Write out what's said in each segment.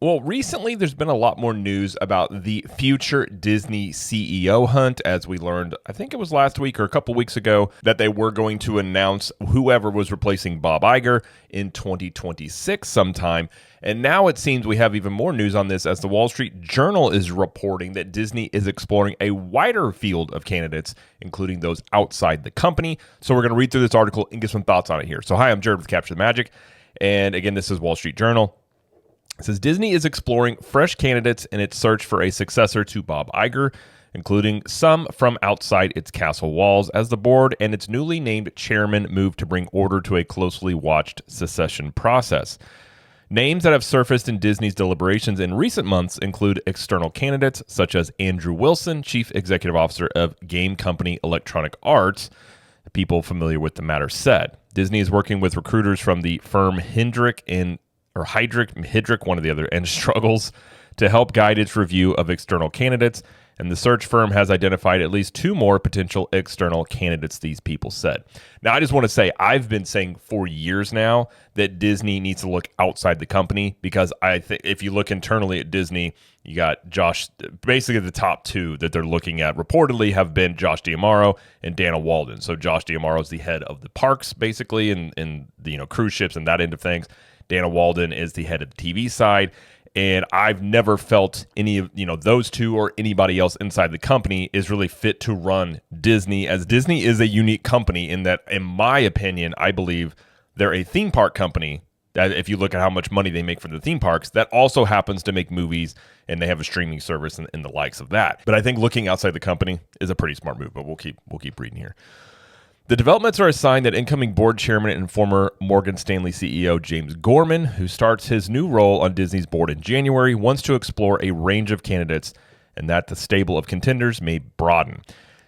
Well, recently there's been a lot more news about the future Disney CEO hunt, as we learned, I think it was last week or a couple weeks ago, that they were going to announce whoever was replacing Bob Iger in 2026 sometime. And now it seems we have even more news on this, as the Wall Street Journal is reporting that Disney is exploring a wider field of candidates, including those outside the company. So we're going to read through this article and get some thoughts on it here. So hi, I'm Jared with Capture the Magic. And again, this is Wall Street Journal. It says Disney is exploring fresh candidates in its search for a successor to Bob Iger, including some from outside its castle walls, as the board and its newly named chairman move to bring order to a closely watched succession process. Names that have surfaced in Disney's deliberations in recent months include external candidates such as Andrew Wilson, Chief Executive Officer of game company Electronic Arts. People familiar with the matter said. Disney is working with recruiters from the firm Heidrick, one or the other, and struggles to help guide its review of external candidates. And the search firm has identified at least 2 more potential external candidates, these people said. Now, I just want to say, I've been saying for years now that Disney needs to look outside the company, because I think if you look internally at Disney, you got basically the top 2 that they're looking at reportedly have been Josh D'Amaro and Dana Walden. So Josh D'Amaro is the head of the parks, basically, in the cruise ships and that end of things. Dana Walden is the head of the TV side. And I've never felt any of those 2 or anybody else inside the company is really fit to run Disney, as Disney is a unique company in that, in my opinion, I believe they're a theme park company that, if you look at how much money they make for the theme parks, that also happens to make movies, and they have a streaming service and the likes of that. But I think looking outside the company is a pretty smart move, but we'll keep reading here. The developments are a sign that incoming board chairman and former Morgan Stanley CEO James Gorman, who starts his new role on Disney's board in January, wants to explore a range of candidates and that the stable of contenders may broaden.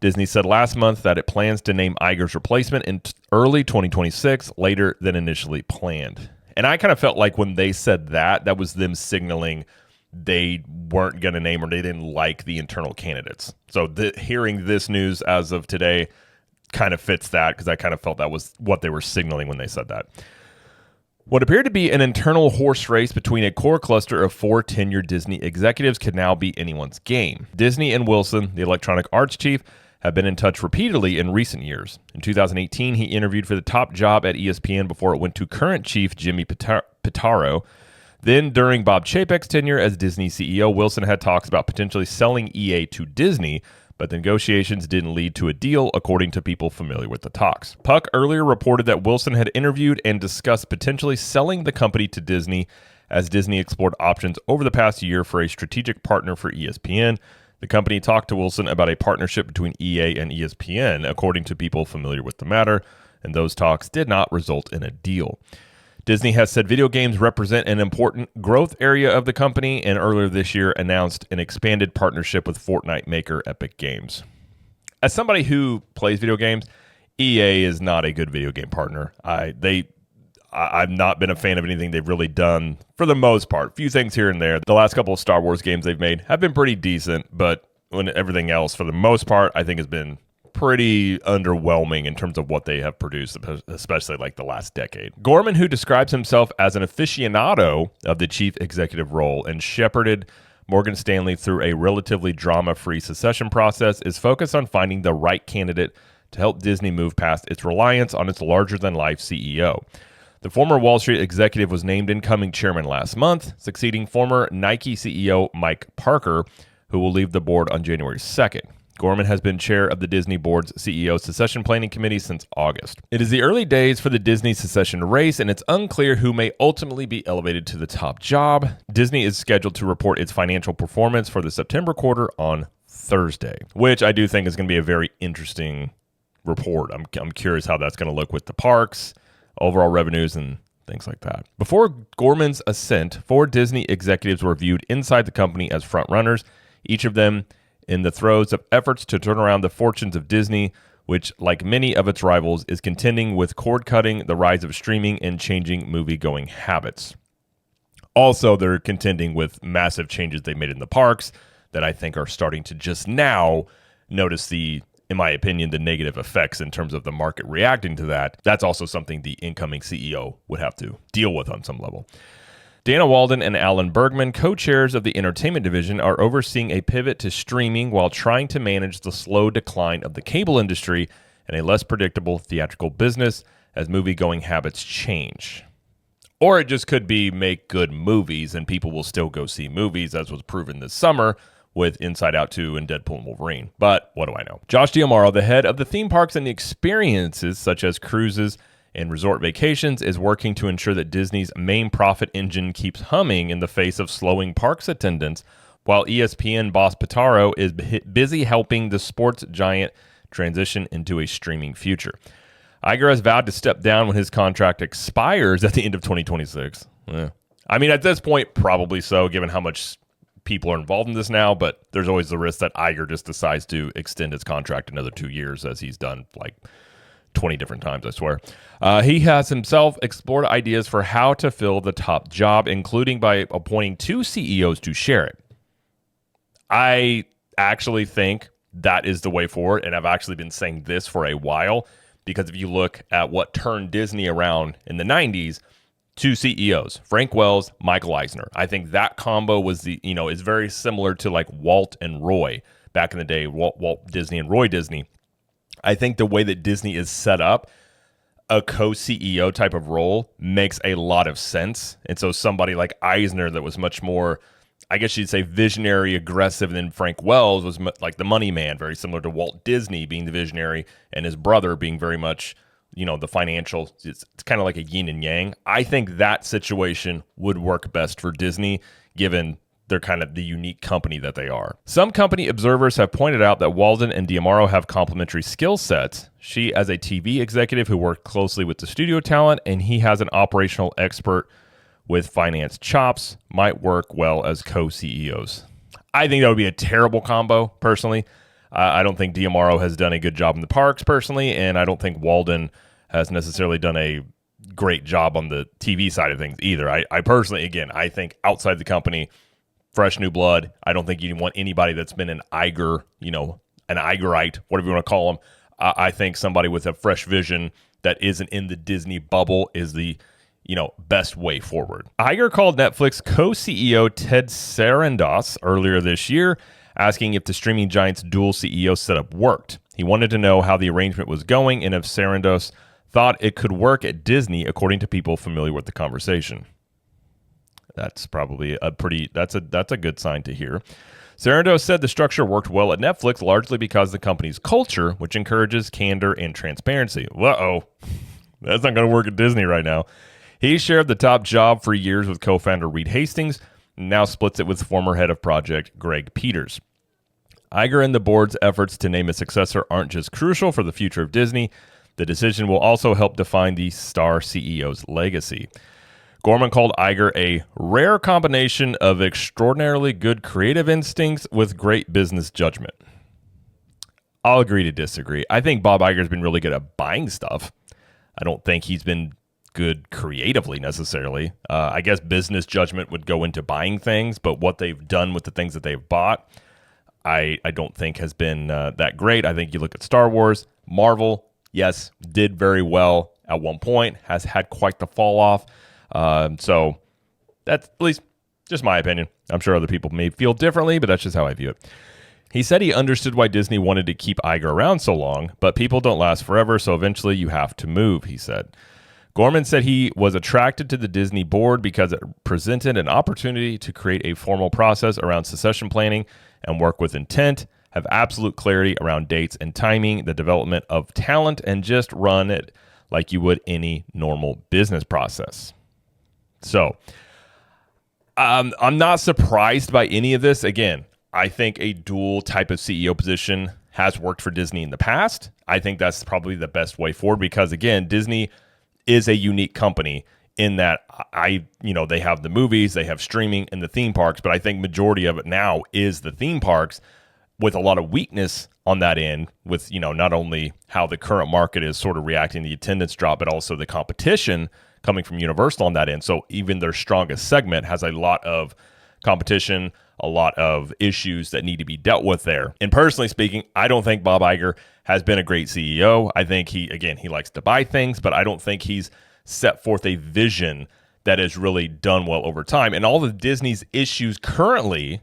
Disney said last month that it plans to name Iger's replacement in early 2026, later than initially planned. And I kind of felt like when they said that was them signaling they weren't going to name, or they didn't like the internal candidates. So hearing this news as of today kind of fits that, because I kind of felt that was what they were signaling when they said that. What appeared to be an internal horse race between a core cluster of 4 tenured Disney executives could now be anyone's game. Disney and Wilson, the Electronic Arts chief, have been in touch repeatedly in recent years. In 2018, he interviewed for the top job at ESPN before it went to current chief Jimmy Pitaro. Then, during Bob Chapek's tenure as Disney CEO, Wilson had talks about potentially selling EA to Disney, but the negotiations didn't lead to a deal, according to people familiar with the talks. Puck earlier reported that Wilson had interviewed and discussed potentially selling the company to Disney, as Disney explored options over the past year for a strategic partner for ESPN. The company talked to Wilson about a partnership between EA and ESPN, according to people familiar with the matter, and those talks did not result in a deal. Disney has said video games represent an important growth area of the company, and earlier this year announced an expanded partnership with Fortnite maker Epic Games. As somebody who plays video games, EA is not a good video game partner. I've not been a fan of anything they've really done for the most part. A few things here and there. The last couple of Star Wars games they've made have been pretty decent, but when everything else, for the most part, I think has been pretty underwhelming in terms of what they have produced, especially like the last decade. Gorman, who describes himself as an aficionado of the chief executive role and shepherded Morgan Stanley through a relatively drama-free succession process, is focused on finding the right candidate to help Disney move past its reliance on its larger-than-life CEO. The former Wall Street executive was named incoming chairman last month, succeeding former Nike CEO Mike Parker, who will leave the board on January 2nd. Gorman has been chair of the Disney Board's CEO Succession Planning Committee since August. It is the early days for the Disney succession race, and it's unclear who may ultimately be elevated to the top job. Disney is scheduled to report its financial performance for the September quarter on Thursday, which I do think is going to be a very interesting report. I'm curious how that's going to look with the parks, overall revenues, and things like that. Before Gorman's ascent, 4 Disney executives were viewed inside the company as frontrunners, each of them in the throes of efforts to turn around the fortunes of Disney, which, like many of its rivals, is contending with cord-cutting, the rise of streaming, and changing movie-going habits. Also, they're contending with massive changes they made in the parks that I think are starting to just now notice in my opinion, the negative effects in terms of the market reacting to that. That's also something the incoming CEO would have to deal with on some level. Dana Walden and Alan Bergman, co-chairs of the entertainment division, are overseeing a pivot to streaming while trying to manage the slow decline of the cable industry and a less predictable theatrical business as movie-going habits change. Or it just could be make good movies and people will still go see movies, as was proven this summer with Inside Out 2 and Deadpool and Wolverine. But what do I know? Josh D'Amaro, the head of the theme parks and the experiences such as cruises and resort vacations, is working to ensure that Disney's main profit engine keeps humming in the face of slowing parks attendance, while ESPN boss Pitaro is busy helping the sports giant transition into a streaming future. Iger has vowed to step down when his contract expires at the end of 2026. I mean, at this point, probably so, given how much people are involved in this now, but there's always the risk that Iger just decides to extend his contract another 2 years, as he's done like 20 different times, I swear. He has himself explored ideas for how to fill the top job, including by appointing 2 CEOs to share it. I actually think that is the way forward, and I've actually been saying this for a while, because if you look at what turned Disney around in the 90s, 2 CEOs, Frank Wells, Michael Eisner. I think that combo was is very similar to like Walt and Roy back in the day, Walt Disney and Roy Disney. I think the way that Disney is set up, a co-CEO type of role makes a lot of sense. And so somebody like Eisner that was much more, I guess you'd say, visionary, aggressive than Frank Wells was like the money man, very similar to Walt Disney being the visionary and his brother being very much, the financial. It's kind of like a yin and yang. I think that situation would work best for Disney, given they're kind of the unique company that they are. Some company observers have pointed out that Walden and D'Amaro have complementary skill sets. She as a TV executive who worked closely with the studio talent, and he has an operational expert with finance chops, might work well as co-CEOs. I think that would be a terrible combo, personally. I don't think D'Amaro has done a good job in the parks, personally, and I don't think Walden has necessarily done a great job on the TV side of things either. I personally, again, I think outside the company, fresh new blood. I don't think you want anybody that's been an Iger, an Igerite, whatever you want to call them. I think somebody with a fresh vision that isn't in the Disney bubble is the, best way forward. Iger called Netflix co-CEO Ted Sarandos earlier this year, asking if the streaming giant's dual CEO setup worked. He wanted to know how the arrangement was going and if Sarandos thought it could work at Disney, according to people familiar with the conversation. That's probably that's a good sign to hear. Sarandos said the structure worked well at Netflix, largely because of the company's culture, which encourages candor and transparency. That's not going to work at Disney right now. He shared the top job for years with co-founder Reed Hastings, and now splits it with former head of project Greg Peters. Iger and the board's efforts to name a successor aren't just crucial for the future of Disney. The decision will also help define the star CEO's legacy. Gorman called Iger a rare combination of extraordinarily good creative instincts with great business judgment. I'll agree to disagree. I think Bob Iger's been really good at buying stuff. I don't think he's been good creatively necessarily. I guess business judgment would go into buying things, but what they've done with the things that they've bought, I don't think has been that great. I think you look at Star Wars, Marvel, yes, did very well at one point, has had quite the fall off. So that's at least just my opinion. I'm sure other people may feel differently, but that's just how I view it. He said he understood why Disney wanted to keep Iger around so long, but people don't last forever, so eventually you have to move, he said. Gorman said he was attracted to the Disney board because it presented an opportunity to create a formal process around succession planning and work with intent, have absolute clarity around dates and timing, the development of talent, and just run it like you would any normal business process. So, I'm not surprised by any of this. Again, I think a dual type of CEO position has worked for Disney in the past. I think that's probably the best way forward because, again, Disney is a unique company in that they have the movies, they have streaming and the theme parks, but I think majority of it now is the theme parks with a lot of weakness on that end with, not only how the current market is sort of reacting to the attendance drop, but also the competition coming from Universal on that end. So even their strongest segment has a lot of competition, a lot of issues that need to be dealt with there. And personally speaking, I don't think Bob Iger has been a great CEO. I think he likes to buy things, but I don't think he's set forth a vision that has really done well over time. And all of Disney's issues currently,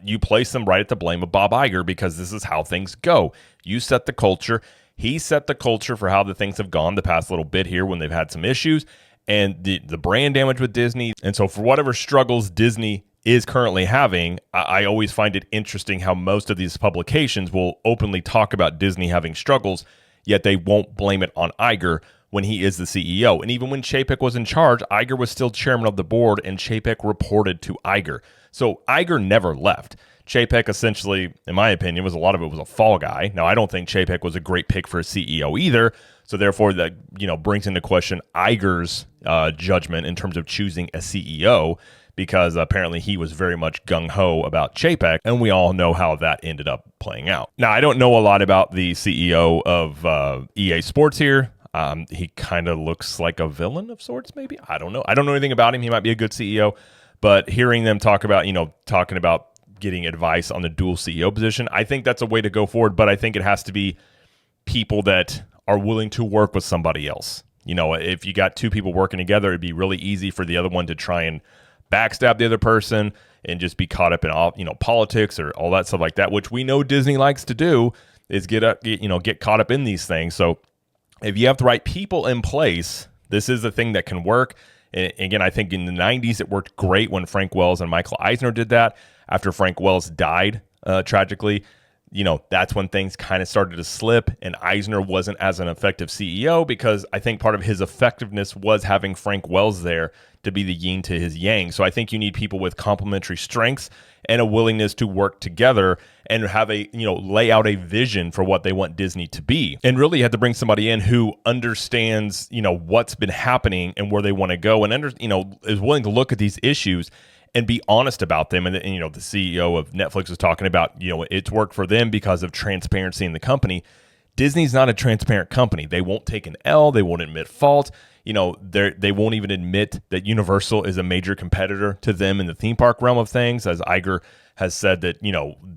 you place them right at the blame of Bob Iger, because this is how things go. You set the culture. He set the culture for how the things have gone the past little bit here when they've had some issues and the brand damage with Disney. And so for whatever struggles Disney is currently having, I always find it interesting how most of these publications will openly talk about Disney having struggles, yet they won't blame it on Iger when he is the CEO. And even when Chapek was in charge, Iger was still chairman of the board, and Chapek reported to Iger. So Iger never left. Chapek essentially, in my opinion, a lot of it was a fall guy. Now, I don't think Chapek was a great pick for a CEO either. So therefore, that brings into question Iger's judgment in terms of choosing a CEO, because apparently he was very much gung-ho about Chapek, and we all know how that ended up playing out. Now, I don't know a lot about the CEO of EA Sports here. He kind of looks like a villain of sorts, maybe. I don't know. I don't know anything about him. He might be a good CEO, but hearing them talking about getting advice on the dual CEO position, I think that's a way to go forward, but I think it has to be people that are willing to work with somebody else. If you got two people working together, it'd be really easy for the other one to try and backstab the other person and just be caught up in all, politics or all that stuff like that, which we know Disney likes to do, is get caught up in these things. So if you have the right people in place, this is the thing that can work. And again, I think in the 90s, it worked great when Frank Wells and Michael Eisner did that. After Frank Wells died, tragically, that's when things kind of started to slip, and Eisner wasn't as an effective CEO, because I think part of his effectiveness was having Frank Wells there to be the yin to his yang. So I think you need people with complementary strengths and a willingness to work together and have lay out a vision for what they want Disney to be. And really you have to bring somebody in who understands, what's been happening and where they want to go, and is willing to look at these issues and be honest about them. And the CEO of Netflix was talking about, it's worked for them because of transparency in the company. Disney's not a transparent company. They won't take an L. They won't admit fault. They won't even admit that Universal is a major competitor to them in the theme park realm of things, as Iger has said that,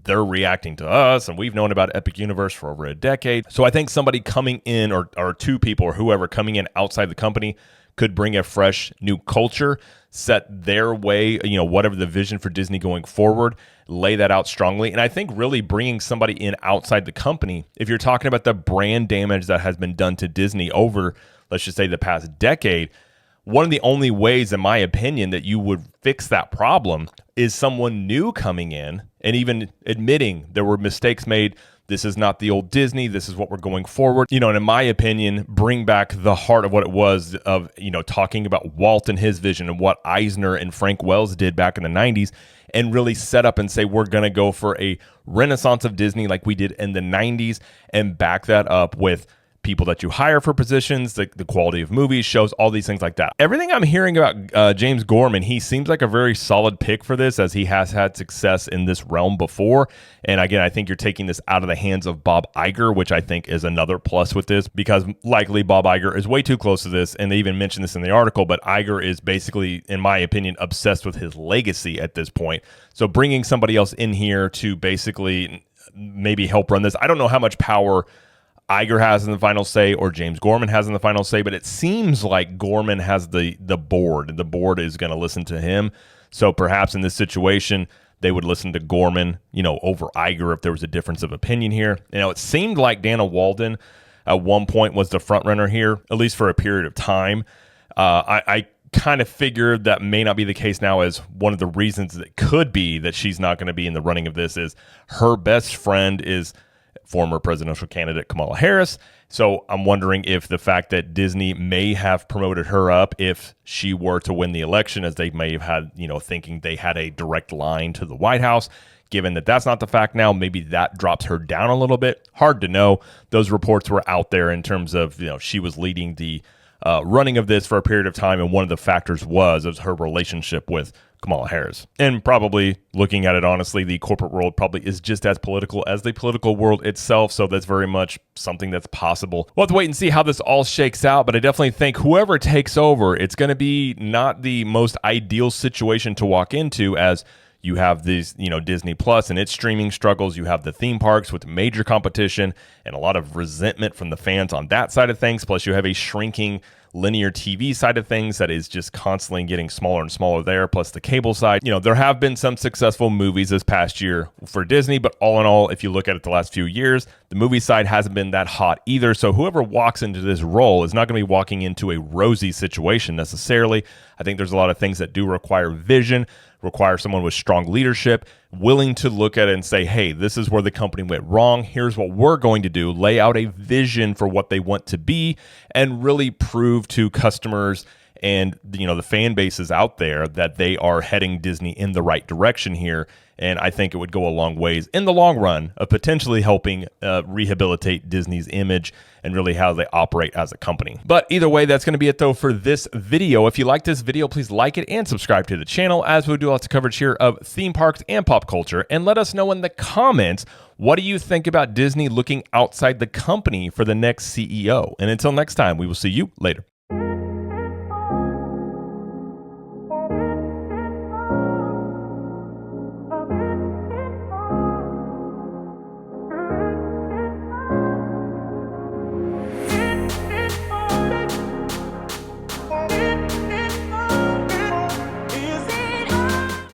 they're reacting to us, and we've known about Epic Universe for over a decade. So I think somebody coming in, or two people or whoever coming in outside the company, could bring a fresh new culture, set their way, whatever the vision for Disney going forward, lay that out strongly. And I think really bringing somebody in outside the company, if you're talking about the brand damage that has been done to Disney over, let's just say, the past decade, one of the only ways, in my opinion, that you would fix that problem is someone new coming in and even admitting there were mistakes made. This is not the old Disney. This is what we're going forward. And in my opinion, bring back the heart of what it was of, talking about Walt and his vision and what Eisner and Frank Wells did back in the 90s, and really set up and say, we're going to go for a renaissance of Disney like we did in the 90s, and back that up with people that you hire for positions, the quality of movies, shows, all these things like that. Everything I'm hearing about James Gorman, he seems like a very solid pick for this, as he has had success in this realm before. And again, I think you're taking this out of the hands of Bob Iger, which I think is another plus with this, because likely Bob Iger is way too close to this, and they even mentioned this in the article, but Iger is basically, in my opinion, obsessed with his legacy at this point. So bringing somebody else in here to basically maybe help run this, I don't know how much power Iger has in the final say or James Gorman has in the final say, but it seems like Gorman has the board, and the board is going to listen to him. So perhaps in this situation, they would listen to Gorman, over Iger if there was a difference of opinion here. It seemed like Dana Walden at one point was the front runner here, at least for a period of time. I kind of figured that may not be the case now, as one of the reasons that could be that she's not going to be in the running of this is her best friend is former presidential candidate Kamala Harris. So I'm wondering if the fact that Disney may have promoted her up if she were to win the election, as they may have had, thinking they had a direct line to the White House. Given that that's not the fact now, maybe that drops her down a little bit. Hard to know. Those reports were out there in terms of, she was leading the running of this for a period of time, and one of the factors was her relationship with Kamala Harris. And probably, looking at it honestly, the corporate world probably is just as political as the political world itself, so that's very much something that's possible. We'll have to wait and see how this all shakes out, but I definitely think whoever takes over, it's going to be not the most ideal situation to walk into, as You have these, Disney Plus and its streaming struggles. You have the theme parks with major competition and a lot of resentment from the fans on that side of things. Plus, you have a shrinking linear TV side of things that is just constantly getting smaller and smaller there, plus the cable side. There have been some successful movies this past year for Disney, but all in all, if you look at it the last few years, the movie side hasn't been that hot either. So whoever walks into this role is not going to be walking into a rosy situation necessarily. I think there's a lot of things that do require vision, require someone with strong leadership, willing to look at it and say, hey, this is where the company went wrong. Here's what we're going to do. Lay out a vision for what they want to be and really prove to customers and the fan bases out there that they are heading Disney in the right direction here. And I think it would go a long ways in the long run of potentially helping rehabilitate Disney's image and really how they operate as a company. But either way, that's going to be it though for this video. If you like this video, please like it and subscribe to the channel as we do lots of coverage here of theme parks and pop culture. And let us know in the comments, what do you think about Disney looking outside the company for the next CEO? And until next time, we will see you later.